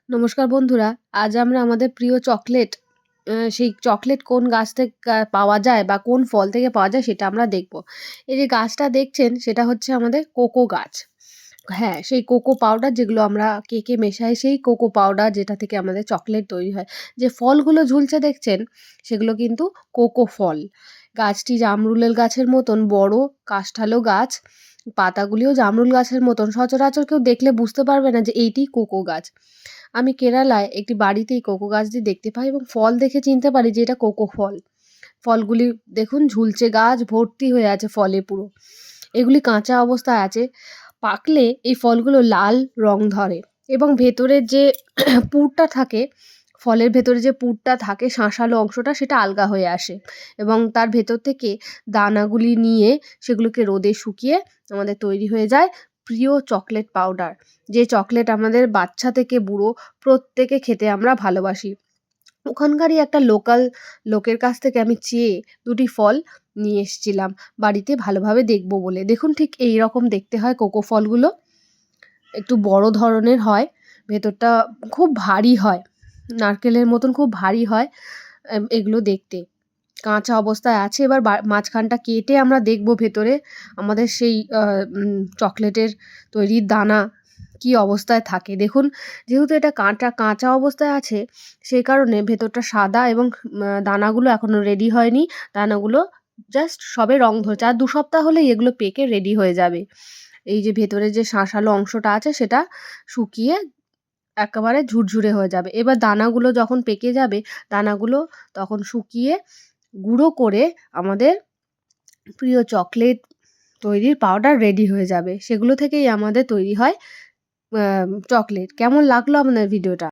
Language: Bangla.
নমস্কার বন্ধুরা, আজ আমরা আমাদের প্রিয় চকলেট সেই চকলেট কোন গাছ থেকে পাওয়া যায় বা কোন ফল থেকে পাওয়া যায় সেটা আমরা দেখব। এই যে গাছটা দেখছেন সেটা হচ্ছে আমাদের কোকো গাছ। হ্যাঁ, সেই কোকো পাউডার যেগুলো আমরা কেকে মেশাই সেই কোকো পাউডার যেটা থেকে আমাদের চকলেট তৈরি হয়। যে ফলগুলো ঝুলছে দেখছেন সেগুলো কিন্তু কোকো ফল। গাছটি জামরুলের গাছের মতন বড় কাষ্ঠালো গাছ। পাতাগুলিও জামরুল গাছের মতন। সচরাচর কেউ দেখলে বুঝতে পারবে না যে এইটি কোকো গাছ। আমি কেরালায় একটি বাড়িতে এই কোকো গাছটি দেখতে পাই এবং ফল দেখে চিনতে পারি যে এটা কোকো ফল। ফলগুলি দেখুন ঝুলছে, গাছ ভর্তি হয়ে আছে ফলে পুরো। এগুলি কাঁচা অবস্থায় আছে। পাকলে এই ফলগুলো লাল রং ধরে এবং ভেতরের যে পুরটা থাকে, ফলের ভেতরে যে পুরটা থাকে শাঁসালো অংশটা সেটা আলগা হয়ে আসে এবং তার ভেতর থেকে দানাগুলি নিয়ে সেগুলোকে রোদে শুকিয়ে আমাদের তৈরি হয়ে যায় প্রিয় চকলেট পাউডার। যে চকলেট আমাদের বাচ্চা থেকে বুড়ো প্রত্যেকে খেতে আমরা ভালোবাসি। ওখানকারই একটা লোকাল লোকের কাছ থেকে আমি চেয়ে ২ টি ফল নিয়ে এসছিলাম বাড়িতে ভালোভাবে দেখব বলে। দেখুন ঠিক এইরকম দেখতে হয় কোকো ফলগুলো। একটু বড় ধরনের হয়, ভেতরটা খুব ভারী হয়। নারকেলের মতন খুব ভারী হয় এগুলো দেখতে। কাঁচা অবস্থায় আছে। এবার মাঝখানটা কেটে আমরা দেখব ভেতরে আমাদের সেই চকলেটের তৈরির দানা কী অবস্থায় থাকে। দেখুন যেহেতু এটা কাঁচা অবস্থায় আছে সেই কারণে ভেতরটা সাদা এবং দানাগুলো এখনও রেডি হয়নি। দানাগুলো জাস্ট সবে রং ধরেছে। আর ২ সপ্তাহ হলেই এগুলো পেকে রেডি হয়ে যাবে। এই যে ভেতরে যে শাঁসালো অংশটা আছে সেটা শুকিয়ে একেবারে ঝুরঝুরে হয়ে যাবে। এবার দানাগুলো যখন পেকে যাবে, দানাগুলো তখন শুকিয়ে গুঁড়ো করে আমাদের প্রিয় চকলেট তৈরির পাউডার রেডি হয়ে যাবে। সেগুলো থেকেই আমাদের তৈরি হয় চকলেট। কেমন লাগলো আপনার ভিডিওটা?